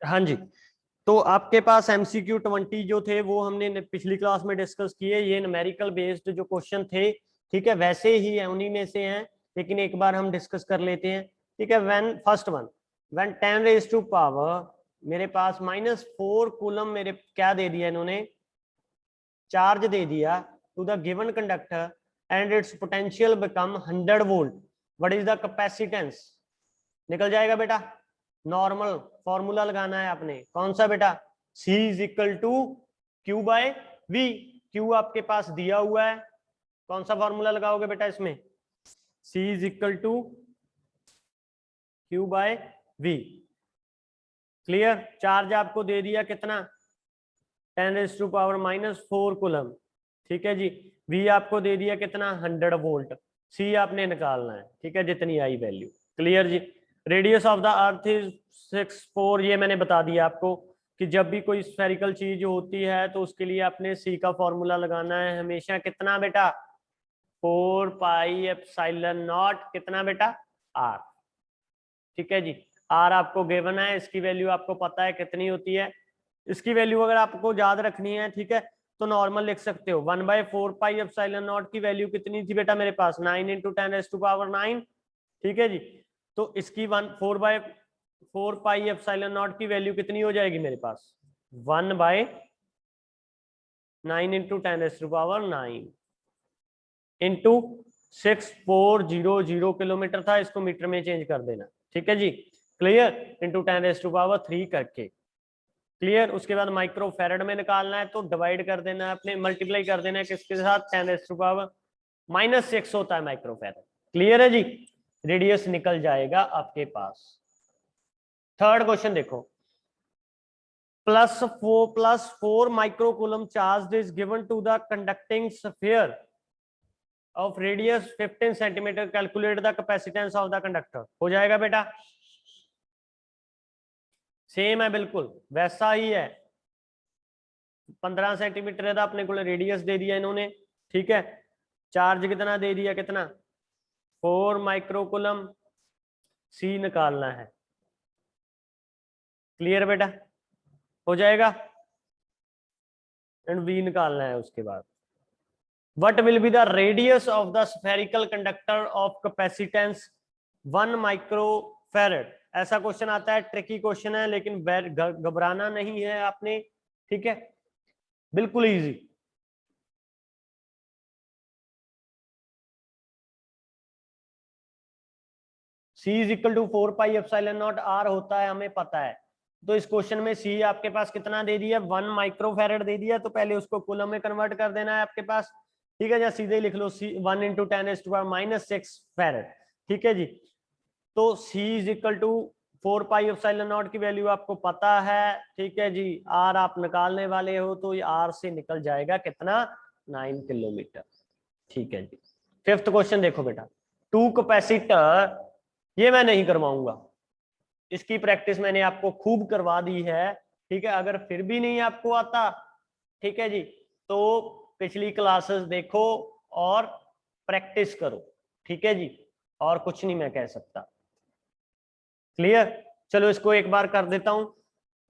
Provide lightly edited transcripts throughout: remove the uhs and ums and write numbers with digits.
हाँ जी। तो आपके पास MCQ 20 जो थे वो हमने पिछली क्लास में डिस्कस किए। ये न्यूमेरिकल बेस्ड जो क्वेश्चन थे, ठीक है, वैसे ही है, उन्हीं में से हैं, लेकिन एक बार हम डिस्कस कर लेते हैं। ठीक है, when first one, when 10 raise to power, मेरे पास -4 कूलम मेरे क्या दे दिया इन्होंने, चार्ज दे दिया to the given conductor and its potential become 100 volt. What is the capacitance? निकल जाएगा बेटा। नॉर्मल फॉर्मूला लगाना है आपने, कौन सा बेटा? C is equal to Q by V। Q आपके पास दिया हुआ है, कौन सा फॉर्मूला लगाओगे बेटा इसमें? C is equal to Q by V। Clear? Charge आपको दे दिया कितना? 10⁻⁻⁴ कूलम। ठीक है जी। V आपको दे दिया कितना? 100 वोल्ट। C आपने निकालना है, ठीक है, जितनी आई वैल्यू। क्लियर जी। Radius of the earth is 6.4। ये मैंने बता दिया आपको कि जब भी कोई स्फेरिकल चीज होती है तो उसके लिए आपने C का फॉर्मूला लगाना है हमेशा। कितना बेटा? 4πε0। कितना बेटा? R। ठीक है जी। R आपको गिवन है, इसकी वैल्यू आपको पता है कितनी होती है। इसकी वैल्यू अगर आपको याद रखनी है, ठीक है, तो नॉर्मल लिख सकते हो। 1/4πε0 की वैल्यू कितनी थी बेटा मेरे पास? 9 × 10⁻⁹। ठीक है जी। तो इसकी 4πε0 की वैल्यू कितनी हो जाएगी मेरे पास? 1/9 × 10⁹ इंटू 6400 किलोमीटर था, इसको मीटर में चेंज कर देना। ठीक है जी। क्लियर? इंटू 10⁻³ करके। क्लियर? उसके बाद माइक्रो फेरेड में निकालना है तो डिवाइड कर देना है अपने, मल्टीप्लाई कर देना है किसके साथ? 10⁻⁻6 होता है माइक्रो फेरेड। क्लियर है जी। रेडियस निकल जाएगा आपके पास। थर्ड क्वेश्चन देखो। +4 microcoulomb charge is given to the conducting sphere of radius 15 centimetre. Calculate the capacitance of the conductor. हो जाएगा बेटा? सेम है, बिल्कुल वैसा ही है। 15 सेंटीमीटर है, अपने को रेडियस दे दिया इन्होंने। ठीक है, चार्ज कितना दे दिया? कितना? 4 माइक्रोकूलम। C निकालना है। क्लियर बेटा? हो जाएगा। एंड V निकालना है उसके बाद। What will be the radius of the spherical conductor of capacitance 1 microfarad? ऐसा क्वेश्चन आता है, ट्रिकी क्वेश्चन है, लेकिन घबराना नहीं है आपने। ठीक है, बिल्कुल easy. C is equal to 4πε0 R होता है, हमें पता है। तो इस क्वेश्चन में C आपके पास कितना दे दिया? 1 माइक्रोफेरेड दे दिया, तो पहले उसको कूलम में कन्वर्ट कर देना है आपके पास। ठीक है, या सीधे ही लिख लो C 1 × 10⁻⁻6 फेरेड। ठीक है जी। तो C इज इक्वल टू 4πε0 की वैल्यू आपको पता है। ठीक है जी। R आप निकालने वाले हो तो R से निकल जाएगा कितना? 9 किलोमीटर। ठीक है जी। फिफ्थ क्वेश्चन देखो बेटा। टू कैपेसिटर, ये मैं नहीं करवाऊंगा, इसकी प्रैक्टिस मैंने आपको खूब करवा दी है। ठीक है, अगर फिर भी नहीं आपको आता, ठीक है जी, तो पिछली क्लासेस देखो और प्रैक्टिस करो। ठीक है जी, और कुछ नहीं मैं कह सकता। क्लियर? चलो इसको एक बार कर देता हूं,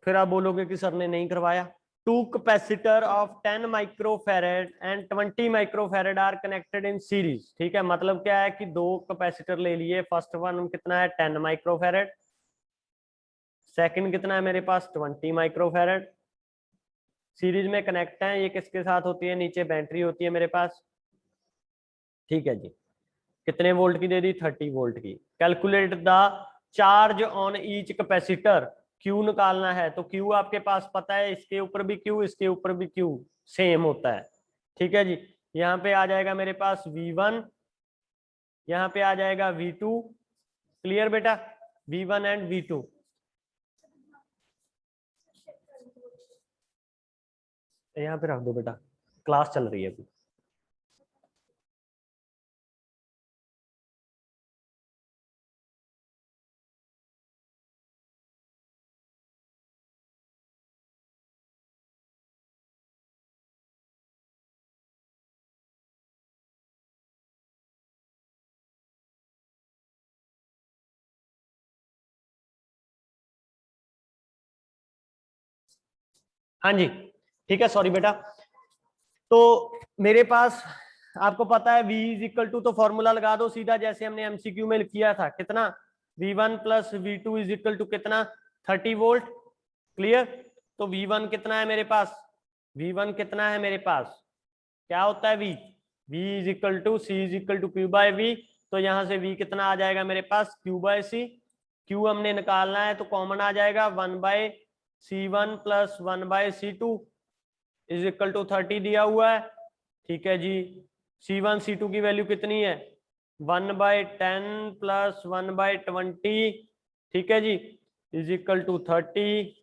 फिर आप बोलोगे कि सर ने नहीं करवाया। Two capacitor of 10 microfarad and 20 microfarad are connected in series. ठीक है, मतलब क्या है कि दो कैपेसिटर ले लिए। फर्स्ट वन कितना है? 10 माइक्रोफेरेड। सेकंड कितना है मेरे पास? 20 माइक्रोफेरेड। सीरीज में कनेक्ट है। ये किसके साथ होती है? नीचे बैटरी होती है मेरे पास। ठीक है जी। कितने वोल्ट की दे दी? 30 वोल्ट की। Calculate the charge on each capacitor. Q निकालना है, तो क्यू आपके पास पता है, इसके ऊपर भी क्यू, इसके ऊपर भी क्यू सेम होता है। ठीक है जी। यहाँ पे आ जाएगा मेरे पास V1, यहाँ पे आ जाएगा V2। क्लियर बेटा? V1 and V2। यहाँ पे रख दो बेटा, क्लास चल रही है अभी। हाँ जी ठीक है, सॉरी बेटा। तो मेरे पास आपको पता है v इज इक्वल टू, तो फॉर्मूला लगा दो सीधा जैसे हमने एमसीक्यू में किया था, कितना v1 plus v2 is equal to कितना 30 वोल्ट। क्लियर। तो v1 कितना है मेरे पास, v1 कितना है मेरे पास, क्या होता है v, v is equal to C is equal to Q by V. तो यहां से v कितना आ जाएगा मेरे पास q बाय सी, q हमने निकालना है तो कॉमन आ जाएगा 1 by C1 plus 1 by C2 is equal to 30 दिया हुआ है। ठीक है जी। C1 C2 की वैल्यू कितनी है 1 बाय 10 प्लस 1 बाय 20, ठीक है जी, इज इक्वल टू 30।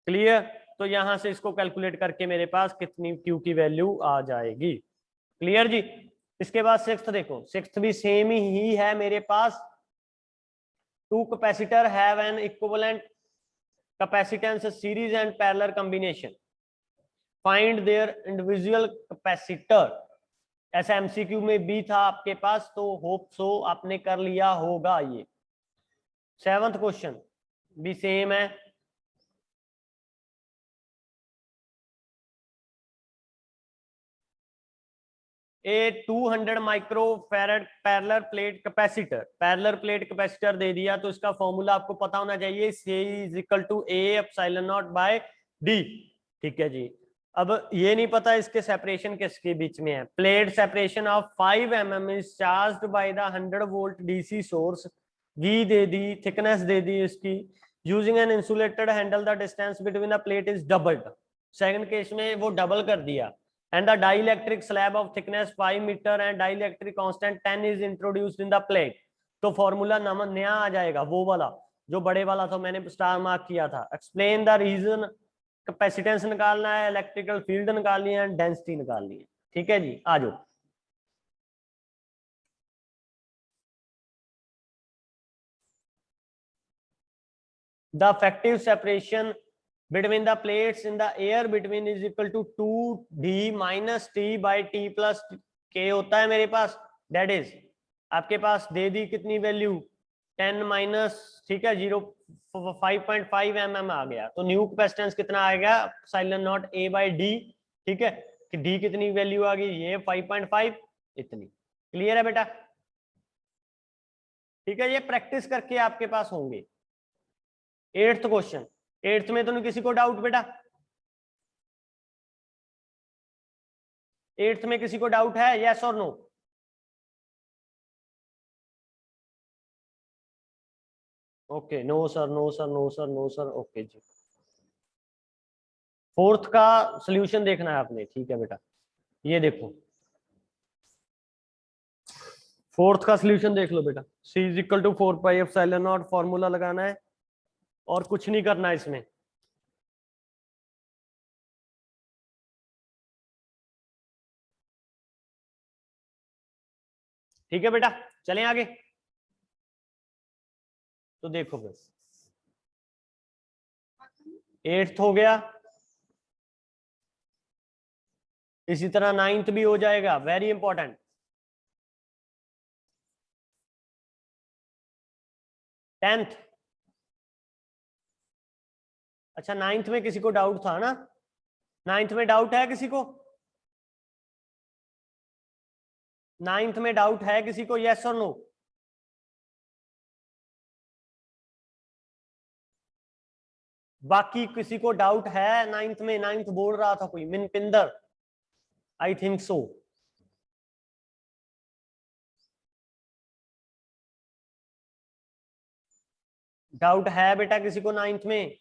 क्लियर। तो यहां से इसको कैलकुलेट करके मेरे पास कितनी Q की वैल्यू आ जाएगी। क्लियर जी। इसके बाद सिक्स्थ देखो, सिक्स्थ भी सेम ही है मेरे पास, two capacitor have an equivalent capacitance series and parallel combination, find their individual capacitor. ऐसा एमसीक्यू में भी था आपके पास, तो होप सो आपने कर लिया होगा। ये सेवंथ क्वेश्चन भी सेम है। A 200 microfarad parallel plate capacitor, parallel plate capacitor दे दिया, तो इसका फॉर्मूला आपको पता होना चाहिए, C is equal to A epsilon naught by d. ठीक है जी। अब ये नहीं पता इसके सेपरेशन किसके बीच में है। Plate separation of 5 mm is charged by the 100 volt DC source, V दे दी, थिकनेस दे दी इसकी, using an insulated handle the distance between the plate is doubled. Second case में वो डबल कर दिया, and the dielectric slab of thickness 5 meter and dielectric constant 10 is introduced in the plate। तो फॉर्मूला नया आ जाएगा, वो वाला जो बड़े वाला था, मैंने स्टार मार्क किया था। एक्सप्लेन द रीजन, कैपेसिटेंस निकालना है, इलेक्ट्रिकल फील्ड निकालनी है, डेंसिटी निकालनी है। ठीक है जी, आ जाओ। The effective separation between the plates in the air between is equal to 2d minus t by t plus k होता है मेरे पास। that is आपके पास दे दी कितनी वैल्यू 10 माइनस, ठीक है 5.5 mm आ गया, तो न्यू कैपेसिटेंस कितना आएगा साइलन नॉट a बाई डी। ठीक है कि d कितनी वैल्यू आ गई, ये 5.5 इतनी। क्लियर है बेटा। ठीक है, ये प्रैक्टिस करके आपके पास होंगे। एट्थ क्वेश्चन, एट्थ में तो नहीं किसी को डाउट बेटा, एट्थ में किसी को डाउट है, यस और no? Okay, no sir, no sir, no sir, no sir, okay जी। फोर्थ का सॉल्यूशन देखना है आपने, ठीक है बेटा। ये देखो फोर्थ का सॉल्यूशन देख लो बेटा। C is equal to 4 pi epsilon not, formula लगाना है और कुछ नहीं करना है इसमें। ठीक है बेटा, चलें आगे। तो देखो बस, एट्थ हो गया, इसी तरह नाइन्थ भी हो जाएगा, वेरी इंपॉर्टेंट। टेंथ, अच्छा नाइन्थ में किसी को डाउट था ना, नाइन्थ में डाउट है किसी को, नाइन्थ में डाउट है किसी को, यस और नो? बाकी किसी को डाउट है नाइन्थ में? नाइन्थ बोल रहा था कोई, मिनपिंदर, आई थिंक सो। डाउट है बेटा किसी को नाइन्थ में?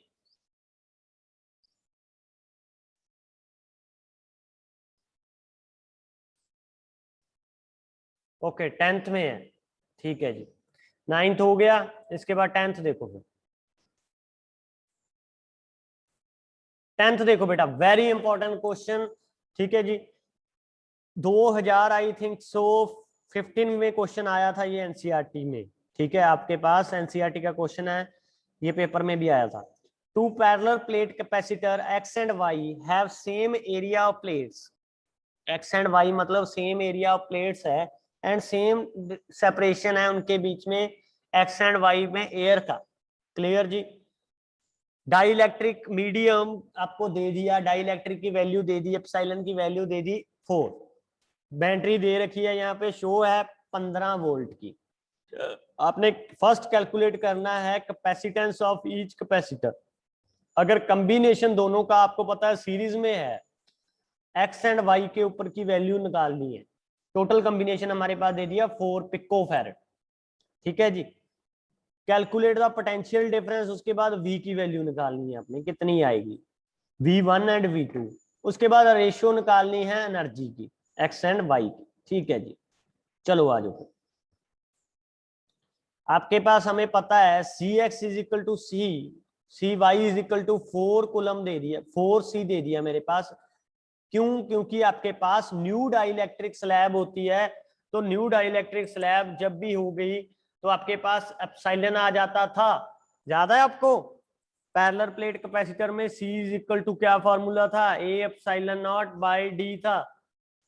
ओके, टेंथ में है, ठीक है जी। नाइन्थ हो गया, इसके बाद टेंथ देखो फिर। टेंथ देखो बेटा, वेरी इंपॉर्टेंट क्वेश्चन। ठीक है जी, 2000 आई थिंक सो 15 में क्वेश्चन आया था ये एनसीईआरटी में। ठीक है, आपके पास एनसीईआरटी का क्वेश्चन है, ये पेपर में भी आया था। Two parallel plate capacitor X and Y have same area of plates, X and Y मतलब सेम एरिया ऑफ प्लेट्स है एंड सेम सेपरेशन है उनके बीच में, एक्स एंड वाई में एयर का। क्लियर जी। डाइलेक्ट्रिक मीडियम आपको दे दिया, डाइलेक्ट्रिक की वैल्यू दे दी, एप्सिलॉन की वैल्यू दे दी 4, बैटरी दे रखी है यहाँ पे शो है 15 वोल्ट की। आपने फर्स्ट कैलकुलेट करना है कैपेसिटेंस ऑफ ईच कैपेसिटर। अगर कॉम्बिनेशन दोनों का आपको पता है सीरीज में है, एक्स एंड वाई के ऊपर की वैल्यू निकालनी है। टोटल कॉम्बिनेशन हमारे पास दे दिया 4 पिकोफैरेड, ठीक है जी। कैलकुलेट द पोटेंशियल डिफरेंस, उसके बाद V की वैल्यू निकालनी है अपने, कितनी आएगी V1 एंड V2। उसके बाद रेशियो निकालनी है एनर्जी की, X एंड Y की, ठीक है जी। चलो आ जाओ, आपके पास हमें पता है Cx is equal to Cy is equal to 4 coulomb दे दिया, 4C दे दिया मेरे पास। क्यों? क्योंकि आपके पास न्यू डाइलेक्ट्रिक स्लैब होती है, तो न्यू डाइलेक्ट्रिक स्लैब जब भी हो गई तो आपके पास एप्सिलॉन आ जाता था। ज्यादा है आपको? पैरेलल प्लेट कैपेसिटर में C इज इक्वल टू क्या फॉर्मूला था, A epsilon not by D था।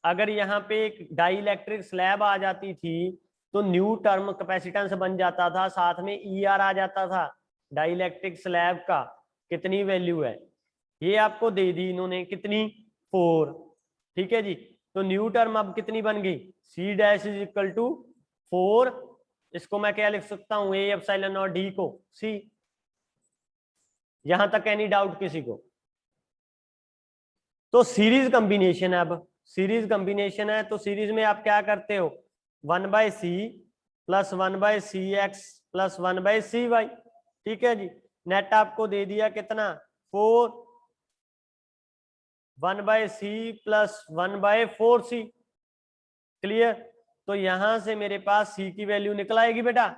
अगर यहाँ पे एक डाइलेक्ट्रिक स्लैब आ जाती थी तो न्यू टर्म कैपेसिटेंस बन जाता था, साथ में ER आ जाता था डाइलेक्ट्रिक स्लैब का। कितनी वैल्यू है ये आपको दे दी इन्होंने, कितनी 4, ठीक है जी। तो न्यू टर्म अब कितनी बन गई, C dash is equal to 4। इसको मैं क्या लिख सकता हूँ, A एप्सिलॉन और D को C। यहां तक एनी डाउट किसी को? तो सीरीज कॉम्बिनेशन है, अब सीरीज कॉम्बिनेशन है तो सीरीज में आप क्या करते हो, 1/C plus 1/CX plus 1/CY, ठीक है जी। नेट आपको दे दिया कितना 4, 1/C प्लस 1/4C, क्लियर। तो यहां से मेरे पास C की वैल्यू निकल आएगी बेटा,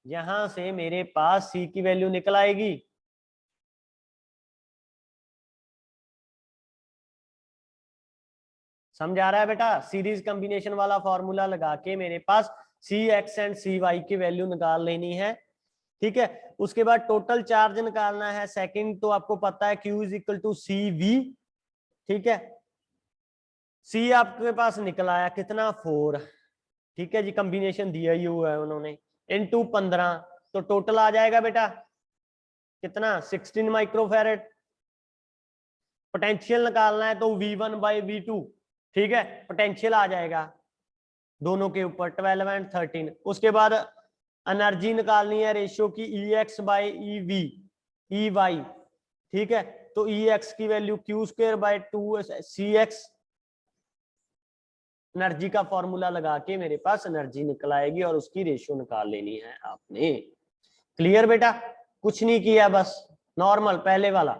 यहां से मेरे पास C की वैल्यू निकल आएगी। समझ आ रहा है बेटा? सीरीज कॉम्बिनेशन वाला फॉर्मूला लगा के मेरे पास Cx एंड Cy की वैल्यू निकाल लेनी है, ठीक है। उसके बाद टोटल चार्ज निकालना है सेकंड, तो आपको पता है Q is equal to CV, ठीक है। C आपके पास निकल आया कितना 4, ठीक है जी। कॉम्बिनेशन दिया ही हुआ है उन्होंने, इनटू 15, तो टोटल आ जाएगा बेटा कितना 16 माइक्रोफैरेड। पोटेंशियल निकालना है तो V1/V2, ठीक है। पोटेंशियल आ जाएगा दोनों के ऊपर 12 एंड 13। उसके बाद एनर्जी निकालनी है रेशियो की EX/EY, ठीक है। तो EX की वैल्यू Q²/2CX, एनर्जी का फॉर्मूला लगा के मेरे पास एनर्जी निकल आएगी और उसकी रेशियो निकाल लेनी है आपने। क्लियर बेटा? कुछ नहीं किया, बस नॉर्मल पहले वाला।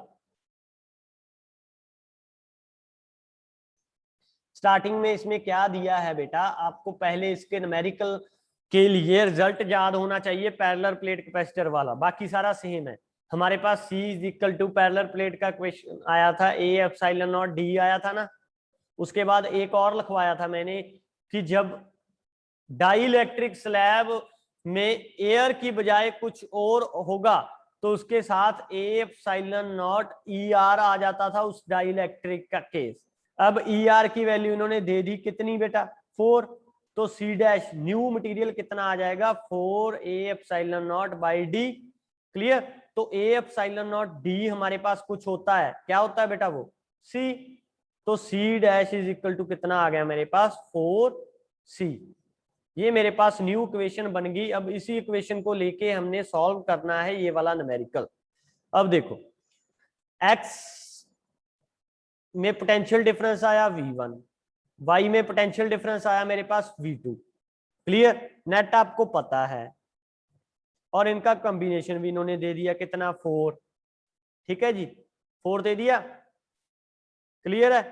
स्टार्टिंग में इसमें क्या दिया है बेटा, आपको पहले इसके न्यूमेरिकल के लिए रिजल्ट याद होना चाहिए पैरेलल प्लेट कैपेसिटर वाला, बाकी सारा सेम है। हमारे पास C is equal to parallel plate का क्वेश्चन आया था, A एप्सिलॉन नॉट D आया था ना। उसके बाद एक और लिखवाया था मैंने कि जब डाइलेक्ट्रिक स्लैब में एयर की बजाय कुछ और होगा तो उसके साथ A एप्सिलॉन नॉट ER आ जाता था उस डाइलेक्ट्रिक का केस। अब ER की वैल्यू इन्होंने दे दी कितनी बेटा 4, तो C डैश न्यू मटेरियल कितना आ जाएगा 4A epsilon not by D, clear. तो A एप्सिलॉन नॉट D हमारे पास कुछ होता है, क्या होता है बेटा वो C, तो C dash is equal to कितना आ गया मेरे पास 4C। ये मेरे पास न्यू इक्वेशन बन गई। अब इसी इक्वेशन को लेके हमने सॉल्व करना है ये वाला न्यूमेरिकल। अब देखो x में पोटेंशियल डिफरेंस आया V1, y में पोटेंशियल डिफरेंस आया मेरे पास V2, क्लियर। नेट आपको पता है और इनका कॉम्बिनेशन भी इन्होंने दे दिया कितना 4, ठीक है जी, 4 दे दिया, क्लियर है।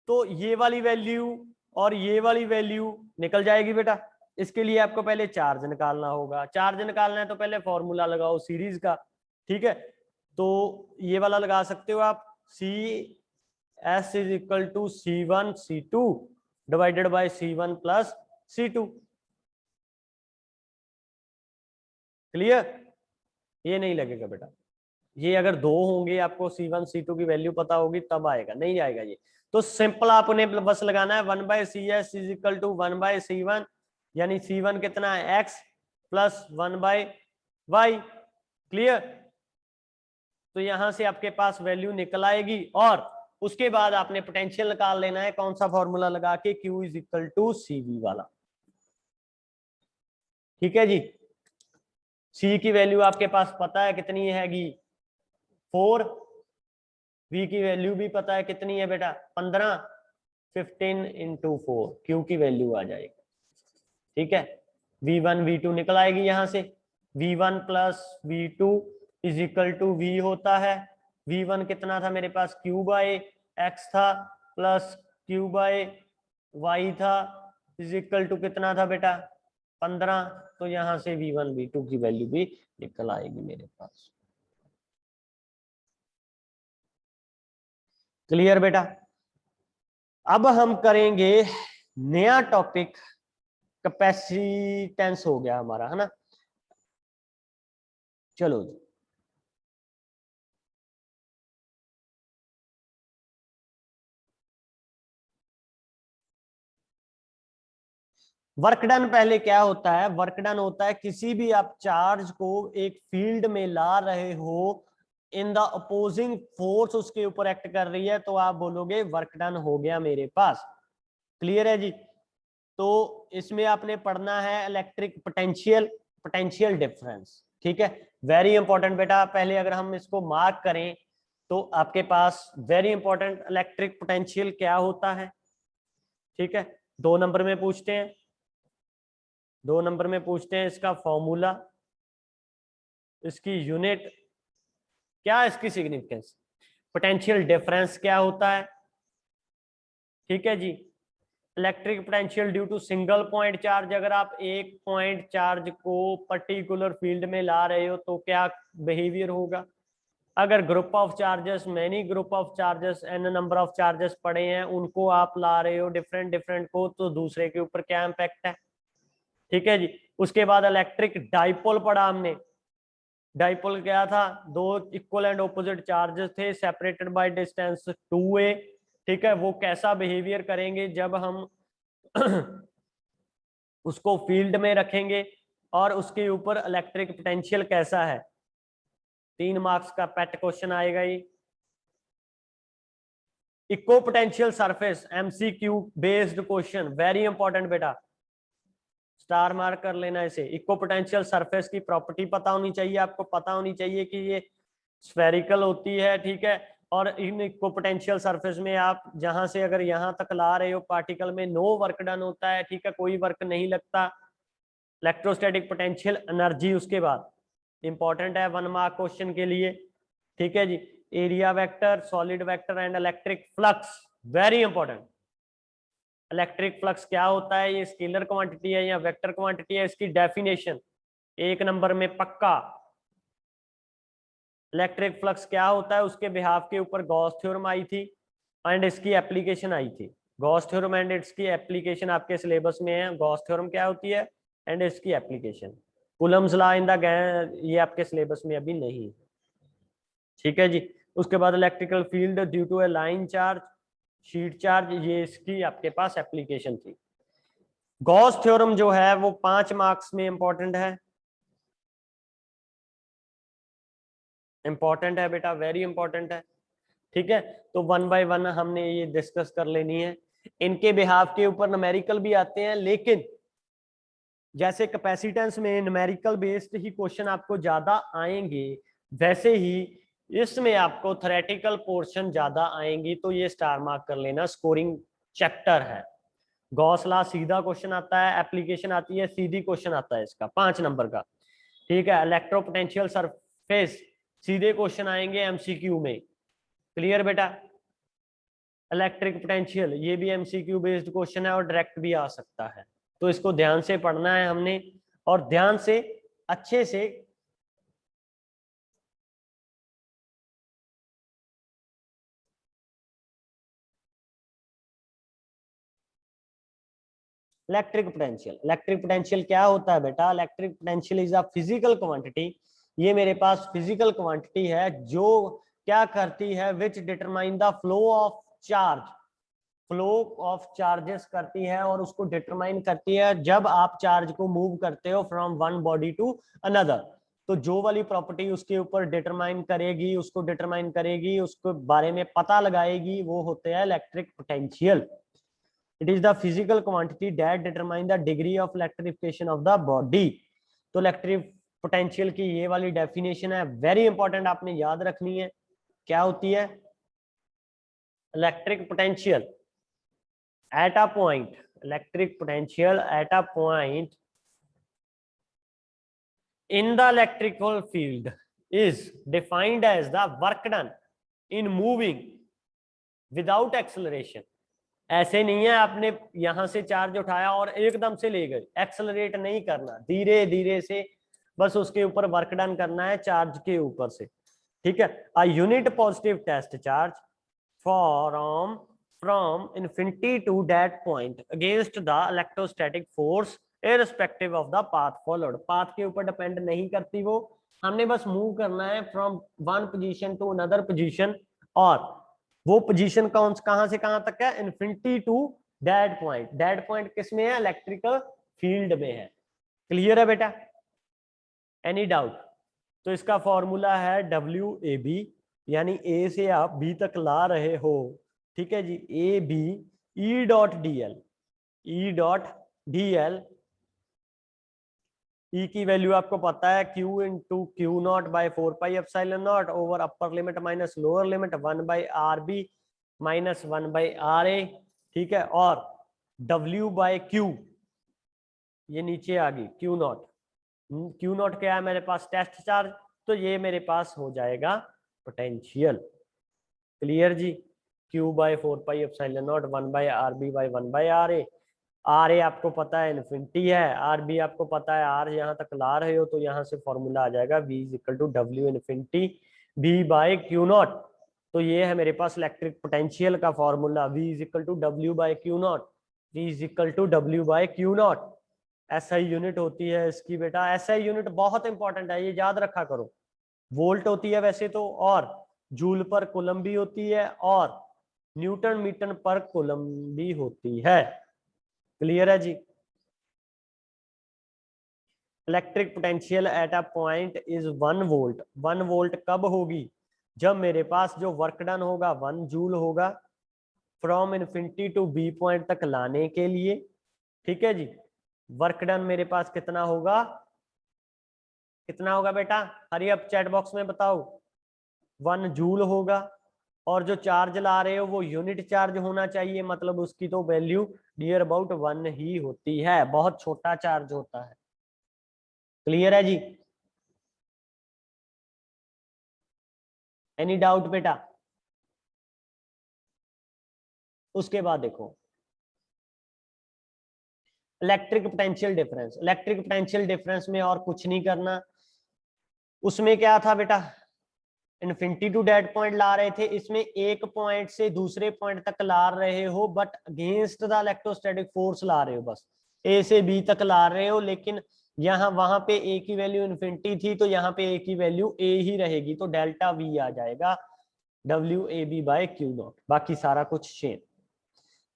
तो ये वाली वैल्यू और ये वाली वैल्यू निकल जाएगी बेटा। इसके लिए आपको पहले चार्ज निकालना होगा, चार्ज निकालना है तो पहले फॉर्मूला लगाओ सीरीज का, ठीक है। तो ये वाला लगा सकते हो आप, CS is equal to C1 C2 divided by C1 plus C2, clear. ये नहीं लगेगा बेटा, ये अगर दो होंगे आपको C1 C2 की वैल्यू पता होगी तब आएगा, नहीं आएगा ये। तो सिंपल आपने बस लगाना है 1/CS is equal to 1/C1, यानी C1 कितना है X प्लस 1/Y, क्लियर। तो यहां से आपके पास वैल्यू निकल आएगी और उसके बाद आपने पोटेंशियल निकाल लेना है, कौन सा फॉर्मूला लगा के, Q is equal to CV वाला। ठीक है जी, C की वैल्यू आपके पास पता है कितनी हैगी 4, V की वैल्यू भी पता है कितनी है बेटा 15, 15 इंटू 4 Q की वैल्यू आ जाएगी। ठीक है, V1 V2 निकल आएगी यहां से, V1 plus V2 is equal to V होता है, V1 कितना था मेरे पास Q बाय X था प्लस Q बाय Y था इज इक्वल टू कितना था बेटा 15, तो यहां से V1 V2 की वैल्यू भी निकल आएगी मेरे पास। क्लियर बेटा। अब हम करेंगे नया टॉपिक, कैपेसिटेंस हो गया हमारा, है ना। चलो जी, वर्क डन पहले क्या होता है, वर्क डन होता है किसी भी आप चार्ज को एक फील्ड में ला रहे हो, इन द अपोजिंग फोर्स उसके ऊपर एक्ट कर रही है, तो आप बोलोगे वर्क डन हो गया मेरे पास। क्लियर है जी। तो इसमें आपने पढ़ना है इलेक्ट्रिक पोटेंशियल, पोटेंशियल डिफरेंस। ठीक है, वेरी इंपॉर्टेंट बेटा। पहले अगर हम इसको मार्क करें तो आपके पास वेरी इंपॉर्टेंट इलेक्ट्रिक पोटेंशियल क्या होता है। ठीक है, 2 नंबर में पूछते हैं, 2 नंबर में पूछते हैं इसका फॉर्मूला, इसकी यूनिट क्या, इसकी सिग्निफिकेंस, पोटेंशियल डिफरेंस क्या होता है। ठीक है जी, electric potential due to single point charge, अगर आप एक पॉइंट चार्ज को पर्टिकुलर फील्ड में ला रहे हो तो क्या बिहेवियर होगा। अगर group of charges, many group of charges, n number of charges पड़े हैं, उनको आप ला रहे हो डिफरेंट डिफरेंट को, तो दूसरे के ऊपर क्या इम्पैक्ट है। ठीक है जी, उसके बाद इलेक्ट्रिक डाइपोल पढ़ा हमने। डाइपोल क्या था, 2 इक्वल एंड ऑपोजिट चार्जेस थे सेपरेटेड बाय डिस्टेंस 2a। ठीक है, वो कैसा बिहेवियर करेंगे जब हम उसको फील्ड में रखेंगे, और उसके ऊपर इलेक्ट्रिक पोटेंशियल कैसा है। 3 मार्क्स का पेट क्वेश्चन आएगा ये। इक्को potential surface, MCQ based question, very important बेटा, स्टार मार्क कर लेना इसे। इक्को पोटेंशियल सरफेस की प्रॉपर्टी पता होनी चाहिए आपको, पता होनी चाहिए कि ये स्फेरिकल होती है। ठीक है, और इन इक्को पोटेंशियल सरफेस में आप जहां से अगर यहां तक ला रहे हो पार्टिकल में, नो वर्क डन होता है। ठीक है, कोई वर्क नहीं लगता। इलेक्ट्रोस्टैटिक पोटेंशियल एनर्जी उसके बाद इंपॉर्टेंट है 1 मार्क क्वेश्चन के लिए। ठीक है जी, area vector, solid vector and electric flux, very important. Electric flux क्या होता है, ये स्केलर क्वांटिटी है या वेक्टर क्वांटिटी है, इसकी डेफिनेशन 1 नंबर में पक्का। इलेक्ट्रिक फ्लक्स क्या होता है, उसके बिहाफ के ऊपर गॉस थ्योरम आई थी एंड इसकी एप्लीकेशन आई थी। गॉस थ्योरम एंड इसकी एप्लीकेशन आपके सिलेबस में है। गॉस थ्योरम क्या होती है एंड इसकी application. Coulomb's law in the, ये आपके सिलेबस में अभी नहीं। ठीक है जी, उसके बाद electrical field due to a line charge, sheet charge, ये इसकी आपके पास एप्लीकेशन थी। गॉस थ्योरम जो है वो 5 मार्क्स में इंपॉर्टेंट है, इंपॉर्टेंट है बेटा, वेरी इंपॉर्टेंट है। ठीक है, तो 1 बाय 1 हमने ये डिस्कस कर लेनी है। इनके बिहाफ के ऊपर न्यूमेरिकल भी आते हैं, लेकिन जैसे कैपेसिटेंस में न्यूमेरिकल बेस्ड ही क्वेश्चन आपको ज्यादा आएंगे, वैसे ही इसमें आपको थ्योरेटिकल पोर्शन ज्यादा आएंगी। तो ये स्टार मार्क कर लेना, स्कोरिंग चैप्टर है। गॉस लॉ सीधा क्वेश्चन आता है, एप्लीकेशन आती है सीधी क्वेश्चन आता है इसका 5 नंबर का। ठीक है, इलेक्ट्रो पोटेंशियल सरफेस सीधे क्वेश्चन आएंगे MCQ में। क्लियर बेटा। इलेक्ट्रिक पोटेंशियल ये भी MCQ बेस्ड क्वेश्चन है और डायरेक्ट भी आ सकता है, तो इसको ध्यान से पढ़ना है हमने, और ध्यान से अच्छे से इलेक्ट्रिक पोटेंशियल क्या होता है बेटा, electric potential is a physical quantity. ये मेरे पास फिजिकल क्वांटिटी है जो क्या करती है, विच determine the flow of charge, flow of charges करती है, और उसको डिटरमाइन करती है जब आप चार्ज को मूव करते हो from one body to another. तो जो वाली प्रॉपर्टी उसके ऊपर डिटरमाइन करेगी, उसको डिटरमाइन करेगी, उसको बारे में पता लगाएगी, वो होते हैं electric potential. It is the physical quantity that determine the degree of electrification of the body. तो इलेक्ट्रिक पोटेंशियल की ये वाली डेफिनेशन है, वेरी इंपॉर्टेंट, आपने याद रखनी है। क्या होती है? Electric potential at a point, electric potential at a point in the electrical field is defined as the work done in moving without acceleration। ऐसे नहीं है आपने यहां से चार्ज उठाया और एकदम से ले गए, एक्सेलरेट नहीं करना, धीरे धीरे से बस उसके ऊपर वर्क डन करना है चार्ज के ऊपर से, ठीक है। A unit positive test charge from infinity to that point against the electrostatic force irrespective of the path followed. Path के ऊपर डिपेंड नहीं करती वो, हमने बस मूव करना है from one position to another position, और वो पोजीशन कहां से कहां तक है? Infinity to that point. That point किस में है? इलेक्ट्रिकल फील्ड में है। क्लियर है बेटा? Any doubt? तो इसका फॉर्मूला है WAB, यानी ए से आप बी तक ला रहे हो, ठीक है जी। AB E.dl ई की वैल्यू आपको पता है Q into q naught by 4πε0 over upper limit minus lower limit 1/RB minus 1/RA, ठीक है। और W/Q ये नीचे आ गई Q नॉट क्या है मेरे पास? टेस्ट चार्ज, तो ये मेरे पास हो जाएगा पोटेंशियल। क्लियर जी? Q/4πε0 1/RB/1/RA। आर ए आपको पता है इन्फिनिटी है, आर बी आपको पता है, आर यहाँ तक ला रहे हो तो यहाँ से फॉर्मूला आ जाएगा V is equal to W infinity B/Q0। तो ये है मेरे पास इलेक्ट्रिक पोटेंशियल का formula, V is equal to W/Q0, V is equal to W/Q0। SI unit होती है इसकी बेटा, SI यूनिट बहुत इंपॉर्टेंट है, ये याद रखा करो। वोल्ट होती है वैसे तो, और जूल पर कूलम भी होती है, और न्यूटन मीटर पर कूलम भी होती है। क्लियर है जी? Electric potential at a point is 1 volt. 1 volt कब होगी? जब मेरे पास जो वर्क डन होगा 1 जूल होगा from infinity to B point तक लाने के लिए, ठीक है जी। वर्क डन मेरे पास कितना होगा? कितना होगा बेटा? हरी अप चैट बॉक्स में बताओ। 1 जूल होगा, और जो चार्ज ला रहे हो वो यूनिट चार्ज होना चाहिए, मतलब उसकी तो वैल्यू नियर अबाउट 1 ही होती है, बहुत छोटा चार्ज होता है। क्लियर है जी? एनी डाउट बेटा? उसके बाद देखो electric potential difference. Electric potential difference में और कुछ नहीं करना, उसमें क्या था बेटा? इन्फिनिटी टू डेड पॉइंट ला रहे थे, इसमें एक पॉइंट से दूसरे पॉइंट तक ला रहे हो, but against the electrostatic force ला रहे हो, बस ए से बी तक ला रहे हो, लेकिन यहाँ वहां पे ए की वैल्यू इन्फिनिटी थी तो यहाँ पे ए की वैल्यू ए ही रहेगी, तो डेल्टा V आ जाएगा WAB/Q0, बाकी सारा कुछ सेम,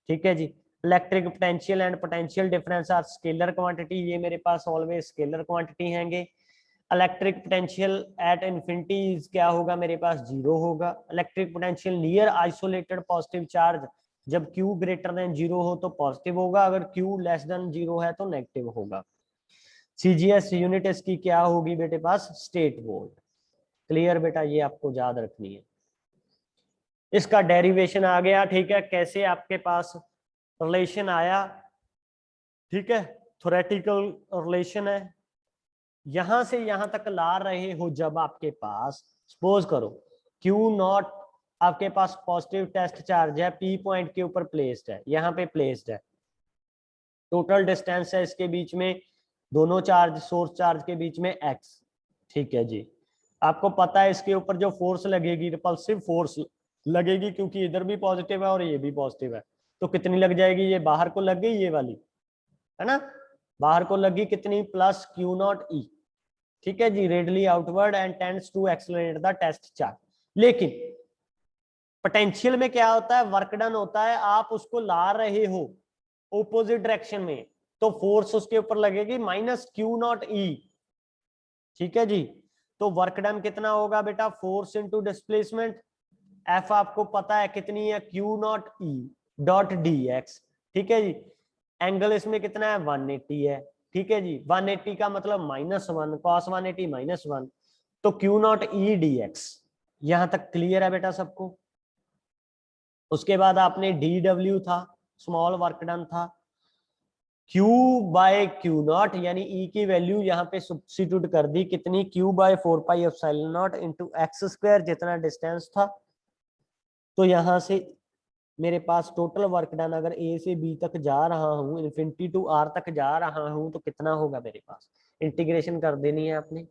ठीक है जी। Electric potential and potential difference are scalar quantity, ये मेरे पास ऑलवेज स्केलर क्वांटिटी हैंगे। इलेक्ट्रिक पोटेंशियल एट इन्फिनिटी क्या होगा मेरे पास? 0 होगा। Electric potential near isolated positive charge, जब Q ग्रेटर देन 0 हो तो पॉजिटिव होगा, अगर Q लेस देन 0 है तो नेगेटिव होगा। CGS यूनिट इसकी क्या होगी बेटे पास? State volt. क्लियर बेटा? ये आपको याद रखनी है। इसका डेरिवेशन आ गया, ठीक है, कैसे आपके पास रिलेशन आया, ठीक है, थ्योरेटिकल रिलेशन है। यहां से यहां तक ला रहे हो जब आपके पास, सपोज करो Q0 आपके पास पॉजिटिव टेस्ट चार्ज है, P पॉइंट के ऊपर प्लेस्ड है, यहाँ पे प्लेस्ड है, टोटल डिस्टेंस है इसके बीच में, दोनों चार्ज सोर्स चार्ज के बीच में x, ठीक है जी। आपको पता है इसके ऊपर जो फोर्स लगेगी, रिपल्सिव फोर्स लगेगी, क्योंकि इधर भी पॉजिटिव है और ये भी पॉजिटिव है, तो कितनी लग जाएगी? ये बाहर को लग गई, ये वाली है ना, बाहर को लगी कितनी? प्लस Q0E, ठीक है जी, radially outward and tends to accelerate the test charge. लेकिन पोटेंशियल में क्या होता है? वर्क डन होता है, आप उसको ला रहे हो ऑपोजिट डायरेक्शन में, तो फोर्स उसके ऊपर लगेगी -Q0E, ठीक है जी। तो वर्क डन कितना होगा बेटा, फोर्स इंटू डिस्प्लेसमेंट। एफ आपको पता है कितनी है, Q naught E dot D x. ठीक है जी। एंगल इसमें कितना है, 180 है। ठीक है जी, 180 का मतलब -1, cos 180 -1, तो q naught E d x. यहां तक क्लियर है बेटा सबको। उसके बाद आपने डी डब्ल्यू था, स्मॉल वर्क डन था, Q बाय क्यू नॉट यानी E की वैल्यू यहाँ पे सब्स्टिट्यूट कर दी, कितनी, Q by 4πε0 into x square, जितना डिस्टेंस था। तो यहाँ से मेरे पास टोटल वर्क डन अगर A से B तक जा रहा हूँ, इन्फिनिटी टू R तक जा रहा हूँ, तो कितना होगा मेरे पास, इंटीग्रेशन कर देनी है आपने,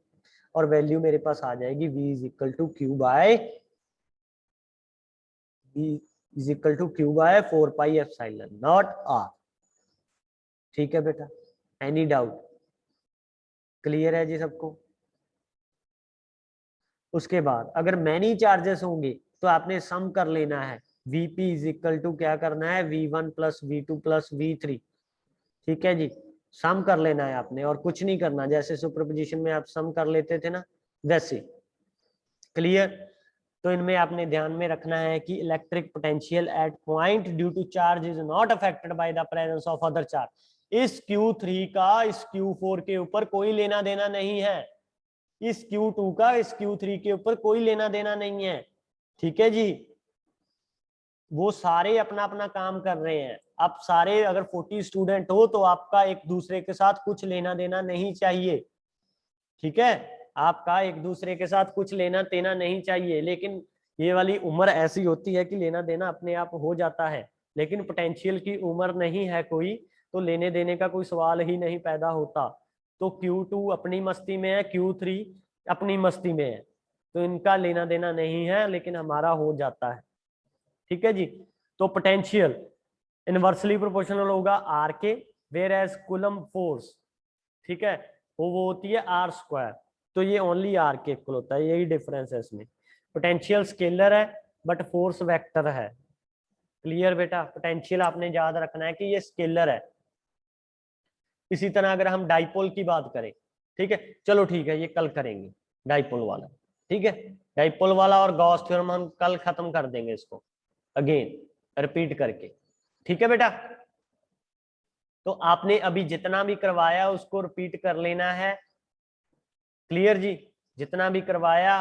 और वैल्यू मेरे पास आ जाएगी V is equal to Q by 4πε0 R। ठीक है बेटा, एनी डाउट, क्लियर है जी सबको। उसके बाद अगर मैनी चार्जेस होंगे तो आपने सम कर लेना है, Vp इज इक्वल टू क्या करना है, V1 plus V2 plus V3। ठीक है जी, सम कर लेना है आपने और कुछ नहीं करना, जैसे सुपरपोजिशन में आप सम कर लेते थे ना, वैसे। क्लियर। तो इनमें आपने ध्यान में रखना है कि electric potential at point due to charge is not affected by the presence of other charge. इस Q3 का इस Q4 के ऊपर कोई लेना देना नहीं है, इस Q2 का इस Q3 के ऊपर कोई लेना देना नहीं है। ठीक है जी, वो सारे अपना अपना काम कर रहे हैं। अब सारे अगर 40 स्टूडेंट हो तो आपका एक दूसरे के साथ कुछ लेना देना नहीं चाहिए। ठीक है, आपका एक दूसरे के साथ कुछ लेना देना नहीं चाहिए, लेकिन ये वाली उम्र ऐसी होती है कि लेना देना अपने आप हो जाता है, लेकिन पोटेंशियल की उम्र नहीं है कोई, तो लेने देने का कोई सवाल ही नहीं पैदा होता। तो Q2 अपनी मस्ती में है, Q3 अपनी मस्ती में है, तो इनका लेना देना नहीं है, लेकिन हमारा हो जाता है। ठीक है जी। तो पोटेंशियल इनवर्सली प्रोपोर्शनल होगा आर के, वेयर एज कूलम फोर्स, ठीक है, वो होती है आर स्क्वायर, तो ये ओनली आर के इक्वल होता है, यही डिफरेंस है इसमें। पोटेंशियल स्केलर है बट फोर्स वेक्टर है। क्लियर बेटा, पोटेंशियल आपने याद रखना है कि ये स्केलर है। इसी तरह अगर हम डाइपोल की बात करें, ठीक है, चलो ठीक है, ये कल करेंगे डाइपोल वाला। ठीक है, डाइपोल वाला और गॉस थ्योरम हम कल खत्म कर देंगे इसको, अगेन रिपीट करके। ठीक है बेटा, तो आपने अभी जितना भी करवाया उसको रिपीट कर लेना है। क्लियर जी, जितना भी करवाया